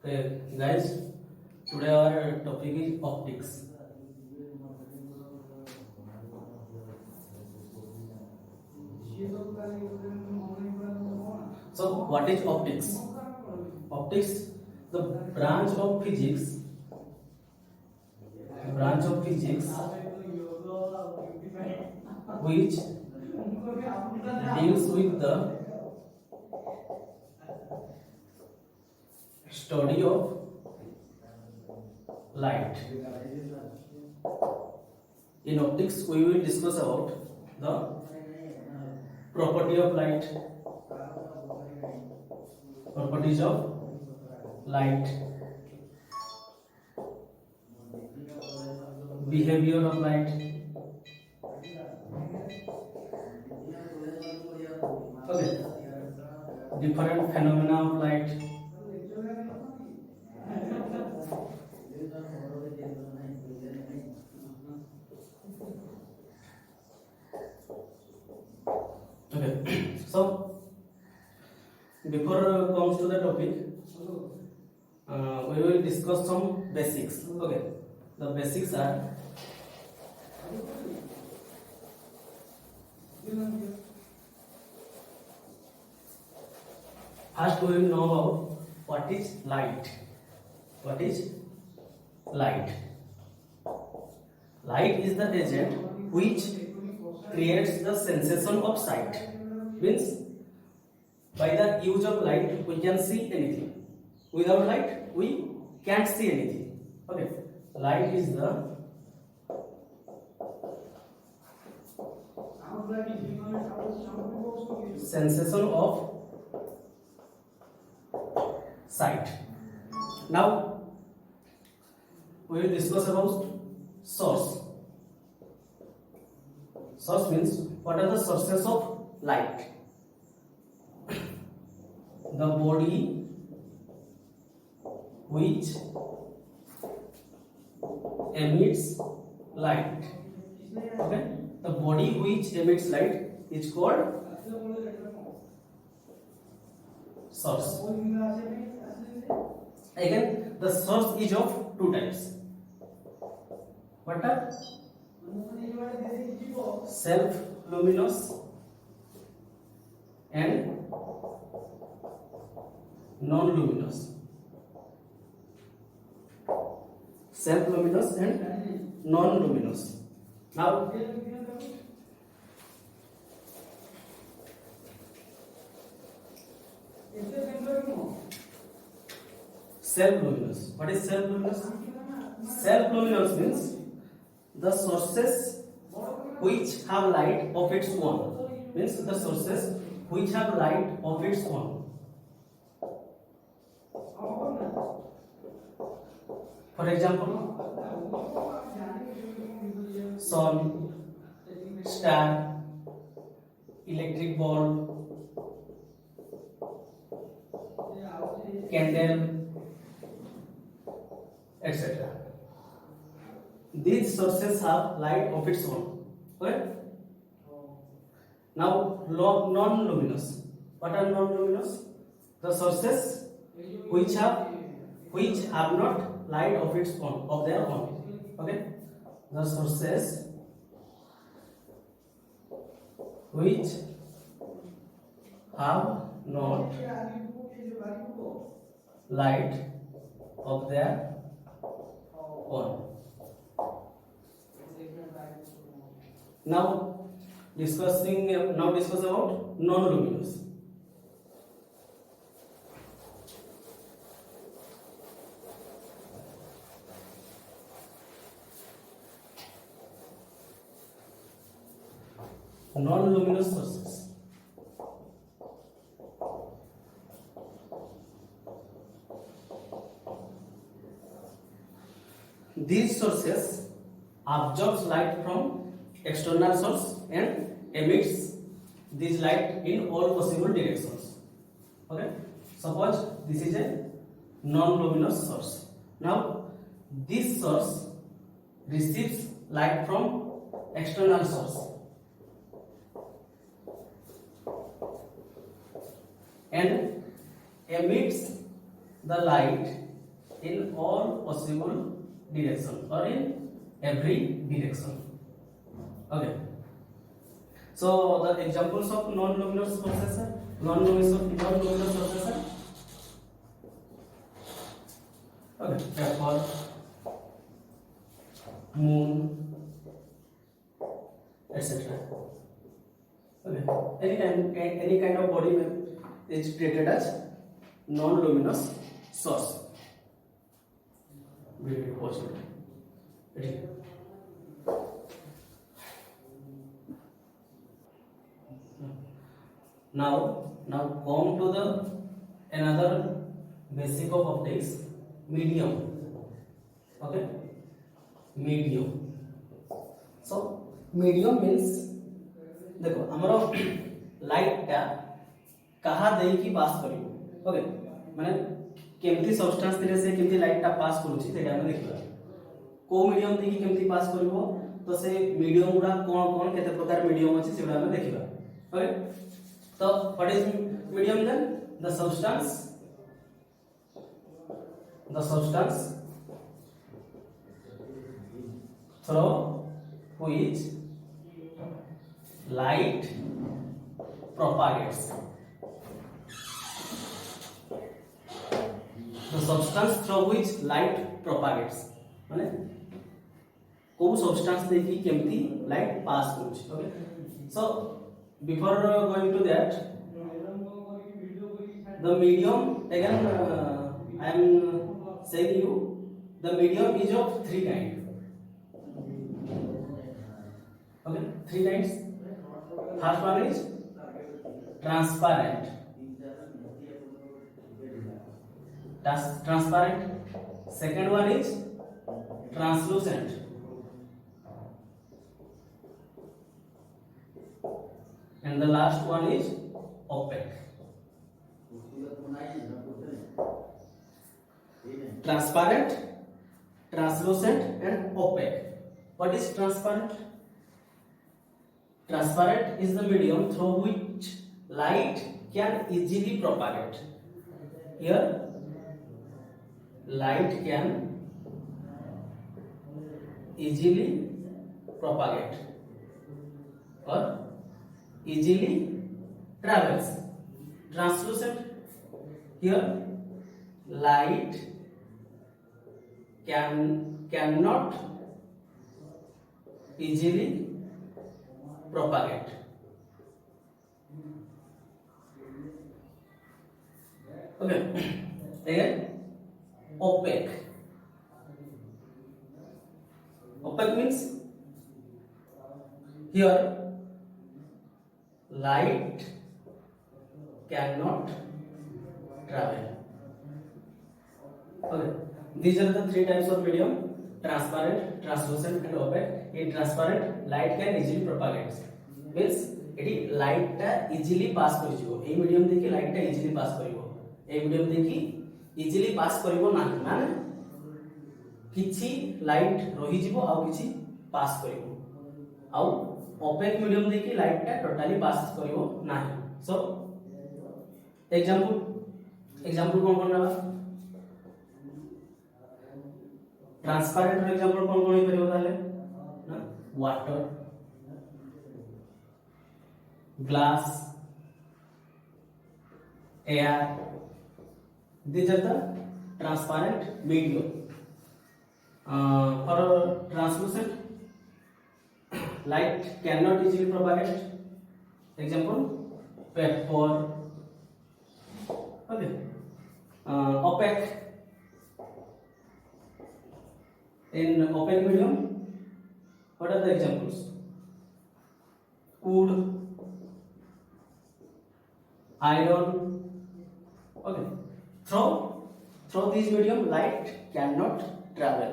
Okay, guys, today our topic is optics. So, what is optics? Optics, the branch of physics, which deals with the study of light. In optics, we will discuss about the property of light, properties of light, behavior of light. Okay, different phenomena of light. Okay, so before comes to the topic, we will discuss some basics. Okay, the basics are first we will know about what is light. What is light? Light is the agent which creates the sensation of sight. Means by the use of light we can see anything. Without light we can't see anything. Okay, light is the sensation of sight. Now we will discuss about source. Source means what are the sources of light? The body which emits light. Okay, the body which emits light is called source. Again, the source is of two types. What are self-luminous and non-luminous. Self-luminous and non-luminous. Now, self-luminous. What is self-luminous? Self-luminous means the sources which have light of its own. Means the sources which have light of its own. For example, sun, star, electric bulb, candle, etc. These sources have light of its own. Okay? Now, non-luminous. What are non-luminous? The sources which have not light of its own, of their own. Okay? The sources which have not light of their own. Now discuss about non-luminous. Non-luminous sources. These sources absorbs light from external source and emits this light in all possible directions. Okay, suppose this is a non-luminous source. Now this source receives light from external source and emits the light in all possible directions or in every direction. Okay. So the examples of non-luminous processor, non-luminous processor. Okay, paper, moon, etc. Okay, any kind of body is treated as non-luminous source. Very possible. Ready? Now come to the another basic of optics, medium. Okay, medium. So medium means देखो हमरो light टा कहा देई की पास करियो. Okay माने केमती substance दिले से केमती लाइट टा पास करूची सेटा हम देखिबा. को मीडियम देकी केमती पास करिवो तो से मीडियम गुडा कोन केते प्रकार मीडियम अछि सेटा हम देखिबा. ओके तो what is medium then? The substance through which light propagates. The substance through which light propagates माने को substance देखी केमती light pass करूची. Okay, so before going to that, the medium again I am saying you the medium is of three kinds. Okay, three kinds. First one is transparent. Second one is translucent. And the last one is opaque. Transparent, translucent, and opaque. What is transparent? Transparent is the medium through which light can easily propagate. Here, light can easily propagate or easily travels. Translucent, here light cannot easily propagate. Okay, again opaque. Opaque means here light cannot travel. Okay, these are the three types of medium: transparent, translucent, and opaque. In transparent, light can easily propagate. Means eighty light टा easily pass करि जिवो. A medium देखि light टा easily pass करिवो. A medium देखि easily pass करिवो ना माने किछि light रहि जिवो आ किछि पास करिवो. आ ओपेक मीडियम देखि लाइट टा टोटली पास करिवो ना. सो एग्जांपल कोन नबा? ट्रांसपेरेंट रो एग्जांपल कोन हे परिबो ताले ना? Water, glass, air. These are the transparent medium. For translucent, light cannot easily propagate. Example, paper. Okay. Opaque. In opaque medium, what are the examples? Wood, iron. Okay, through this medium light cannot travel.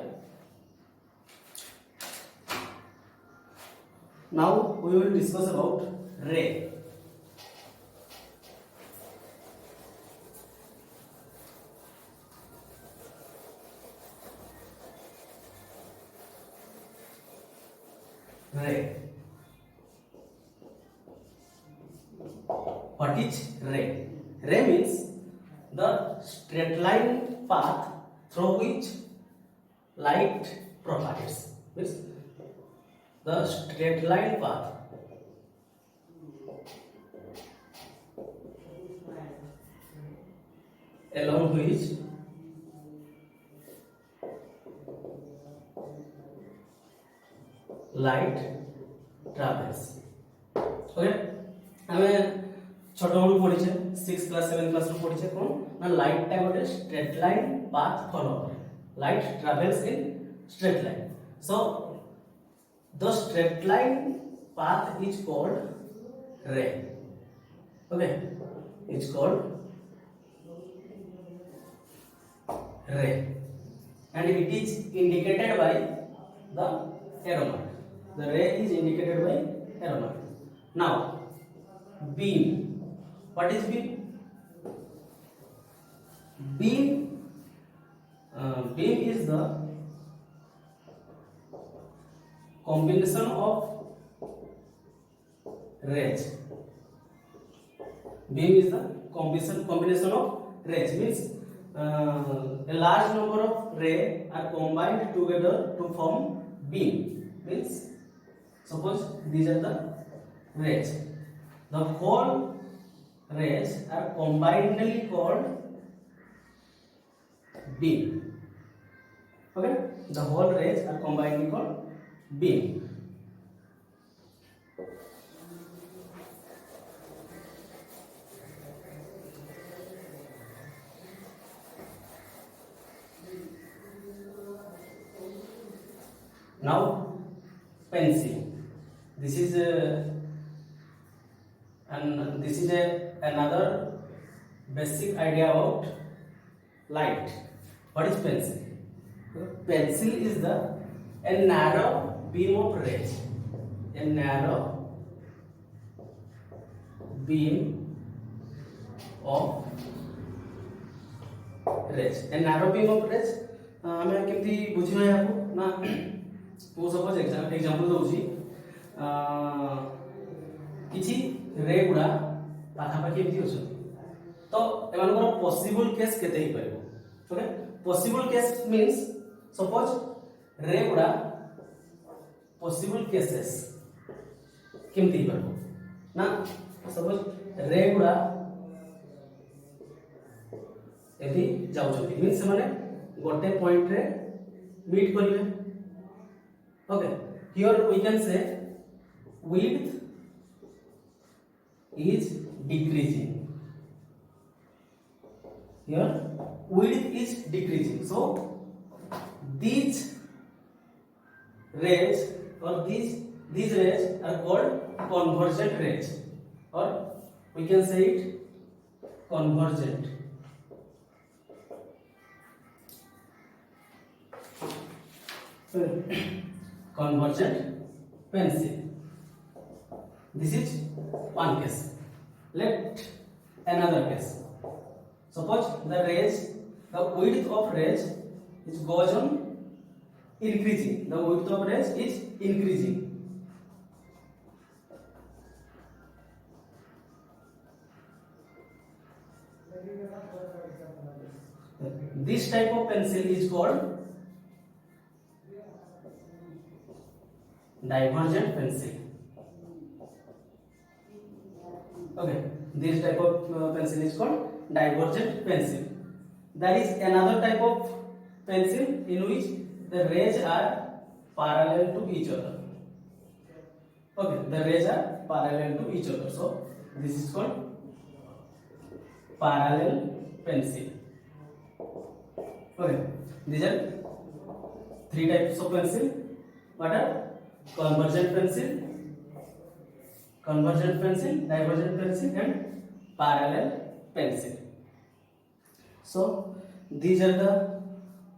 Now we will discuss about ray. What is ray? Ray means the straight line path through which light propagates. Means the straight line path along which light travels. Okay, ଆମେ छोट बेलू पढ़ी 6 class 7 class रो पढ़ी कोन ना light टा गोटे straight line path follow करे light travels in straight line so the straight line path is called ray. Okay, it's called ray and it is indicated by the arrow mark. The ray is indicated by arrow mark. Now beam. What is beam? Beam is the combination of rays. Beam is the combination of rays. Means a large number of rays are combined together to form beam. Means suppose these are the rays. The whole rays are combinedly called beam. Okay, the whole rays are combinedly called beam. Now pencil. This is another basic idea about light. What is pencil? Pencil is a narrow beam of rays. A narrow beam of rays. A narrow beam of rays. हमें कितनी बुझियो है आपको ना वो suppose example दउची किछि रे गुडा पाखा पाखी एमती अछि तो एमानकर पॉसिबल केस केते ही परबो okay possible case means suppose रे गुडा पॉसिबल केसेस केमती ही परबो ना सपोज रे गुडा एती जाउछथि मींस माने गोटे पॉइंट रे मीट करिवे okay here we can say width is decreasing here width is decreasing so these rays or these rays are called convergent rays or we can say it convergent convergent pencil. This is one case. Let another case. Suppose the width of rays is goes on increasing. The width of rays is increasing. This type of pencil is called divergent pencil. Okay, this type of pencil is called divergent pencil. There is another type of pencil in which the rays are parallel to each other. Okay, the rays are parallel to each other. So this is called parallel pencil. Okay, these are three types of pencil. What are convergent pencil, divergent pencil and parallel pencil. So these are the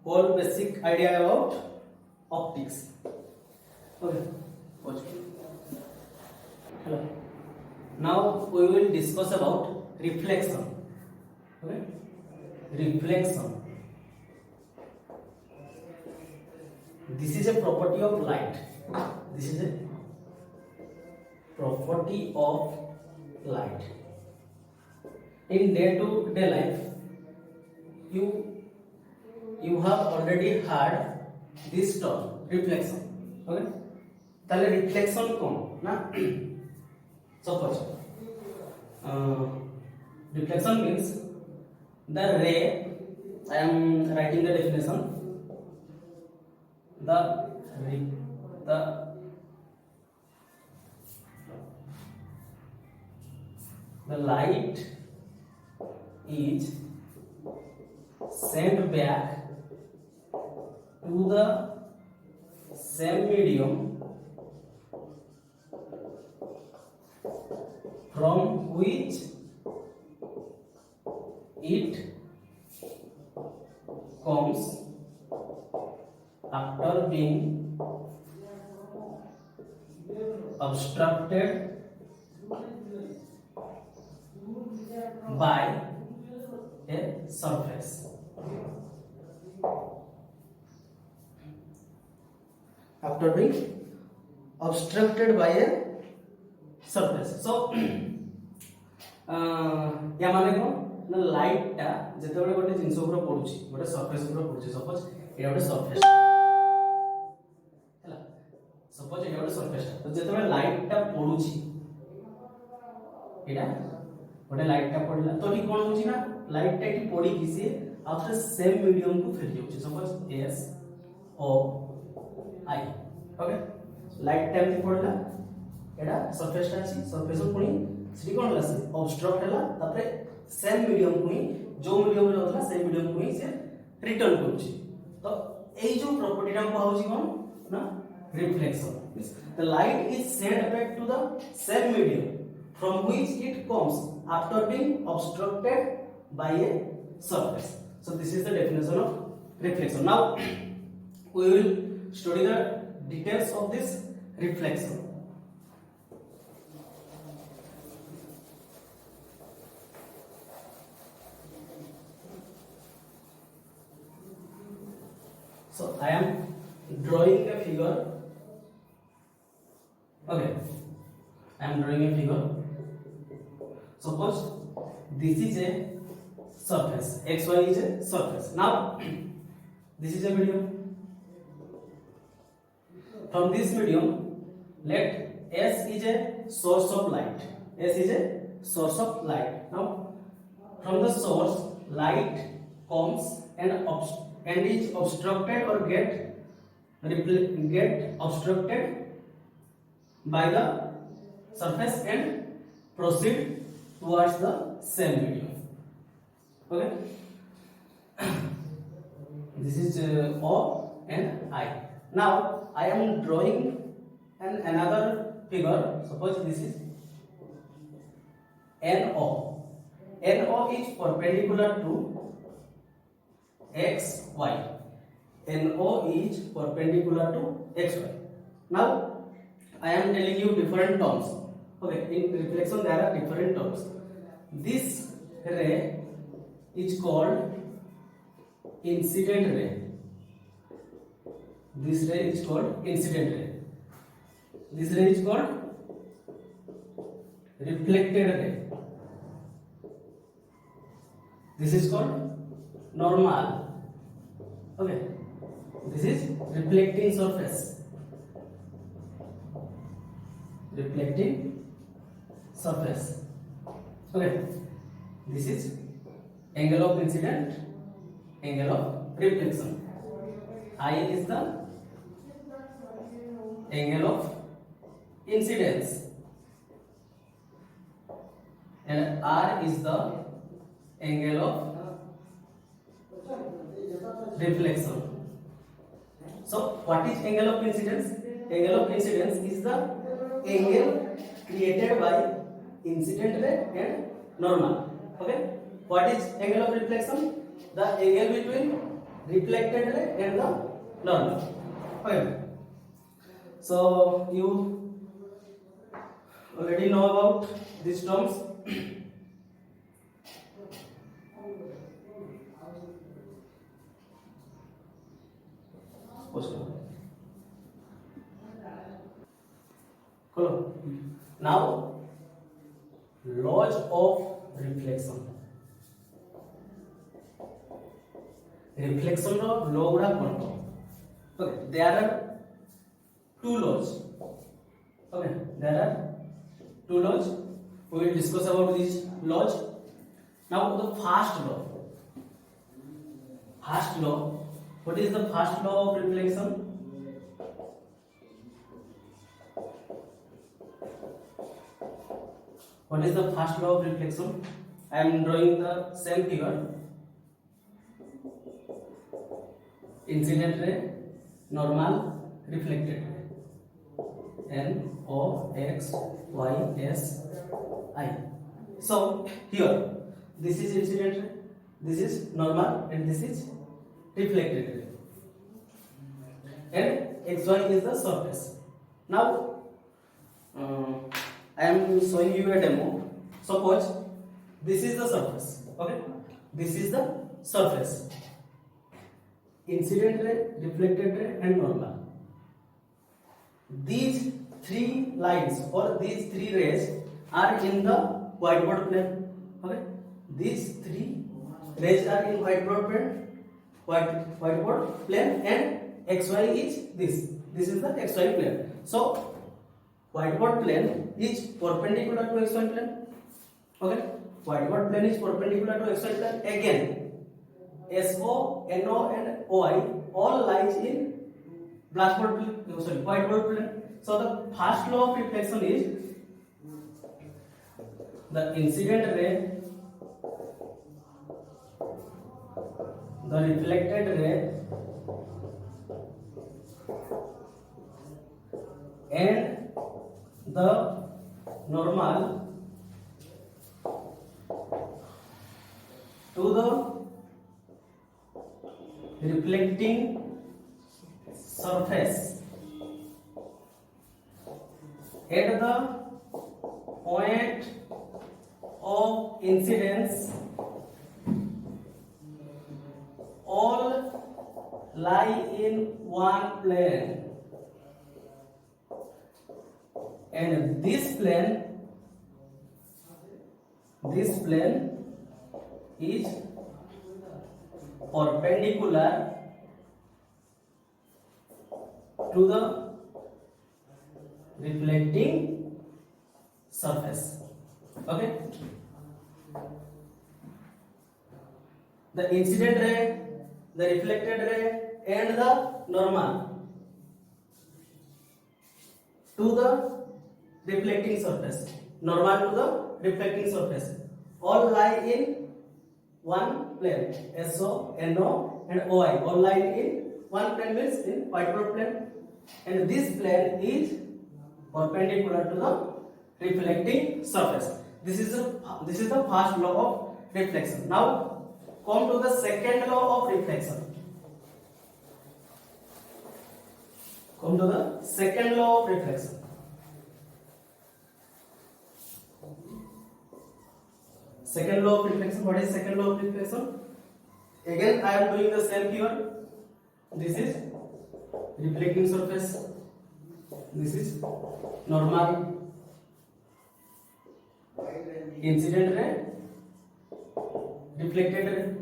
whole basic idea about optics. Okay, watch. Hello. Now we will discuss about reflection. Okay, reflection. This is a property of light. This is a property of light. In day-to-day life, you you have already heard this term reflection. Okay, তাহলে reflection কোন না suppose reflection means the ray. I am writing the definition. The the the light is sent back to the same medium from which it comes after being obstructed by a surface. After being obstructed by a surface. So या माने को ना light टा जते बेले गोटे जिंस ऊपर पडुची गोटे सरफेस ऊपर पडुची सपोज एटा गोटे सरफेस हैला सपोज एटा गोटे सरफेस तो जते बेले लाइट टा पडुची एटा गोटे लाइट टा पडला तो ठीक कोन होची ना लाइट टा एटी पडी किसी आफ्टर सेम मीडियम को फेर जाउची सपोज एस ओ आई ओके लाइट टा एटी पडला एटा सरफेस टा अछि सरफेस पुनी सिटी कोन लासे ऑब्स्ट्रक्ट हला तापरे सेम मीडियम को ही जो मीडियम रे होतला सेम मीडियम को ही से रिटर्न करूची तो एई जो प्रॉपर्टी टा को होची कोन ना reflection the light is sent back to the same medium from which it comes after being obstructed by a surface so this is the definition of reflection now we will study the details of this reflection. So I am drawing a figure. Okay, I am drawing a figure. Suppose this is a surface. XY is a surface. Now this is a medium. From this medium, let S is a source of light. S is a source of light. Now from the source, light comes and is obstructed or get obstructed by the surface and proceed towards the same medium. Okay, this is O and I. Now I am drawing another figure. Suppose this is NO. NO is perpendicular to XY. NO is perpendicular to XY. Now I am telling you different terms. Okay, in reflection there are different terms. This ray is called incident ray. This ray is called incident ray. This ray is called reflected ray. This is called normal. Okay, this is reflecting surface. Reflecting surface. Okay, this is angle of incident, angle of reflection. I is the angle of incidence and R is the angle of reflection. So what is angle of incidence? Angle of incidence is the angle created by incident ray and normal. Okay, what is angle of reflection? The angle between reflected ray and the normal. Okay, so you already know about these terms. Now laws of reflection. reflection ro law guda kon ko. Okay, there are two laws. Okay, there are two laws. We will discuss about these laws. Now the first law. First law. What is the first law of reflection? What is the first law of reflection? I am drawing the same figure. Incident ray, normal, reflected ray. N O X Y S I. So here, this is incident ray, this is normal, and this is reflected ray. And XY is the surface. Now I am showing you a demo. Suppose this is the surface. Okay, this is the surface. Incident ray, reflected ray, and normal. These three lines or these three rays are in the whiteboard plane. Okay, these three rays are in whiteboard plane, and XY is this. This is the XY plane. So whiteboard plane is perpendicular to XY plane. Okay, whiteboard plane is perpendicular to XY plane. Again, SO, NO, and OI all lies in whiteboard plane. So the first law of reflection is the incident ray, the reflected ray, and the normal to the reflecting surface at the point of incidence all lie in one plane, and this plane is perpendicular to the reflecting surface. Okay, the incident ray, the reflected ray, and the normal to the reflecting surface, normal to the reflecting surface, all lie in one plane. SO, NO, and OI all lie in one plane, means in whiteboard plane, and this plane is perpendicular to the reflecting surface. This is the first law of reflection. Now come to the second law of reflection. Come to the second law of reflection. Second law of reflection. What is second law of reflection? Again, I am doing the same here. This is reflecting surface. This is normal, incident ray, reflected ray.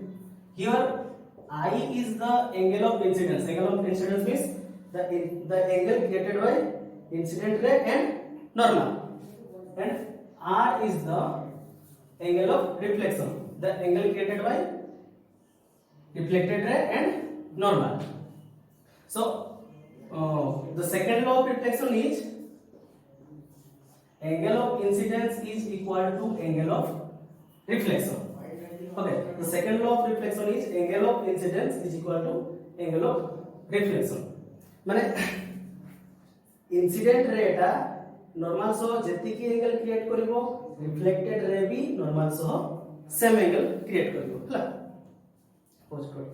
Here, I is the angle of incidence. Angle of incidence means the angle created by incident ray and normal, and R is the angle of reflection, the angle created by reflected ray and normal. So the second law of reflection is angle of incidence is equal to angle of reflection. Okay, the second law of reflection is angle of incidence is equal to angle of reflection. माने incident ray टा normal so जति की angle create करिवो, reflected ray भी normal so same angle create करिवो हला। पोज कर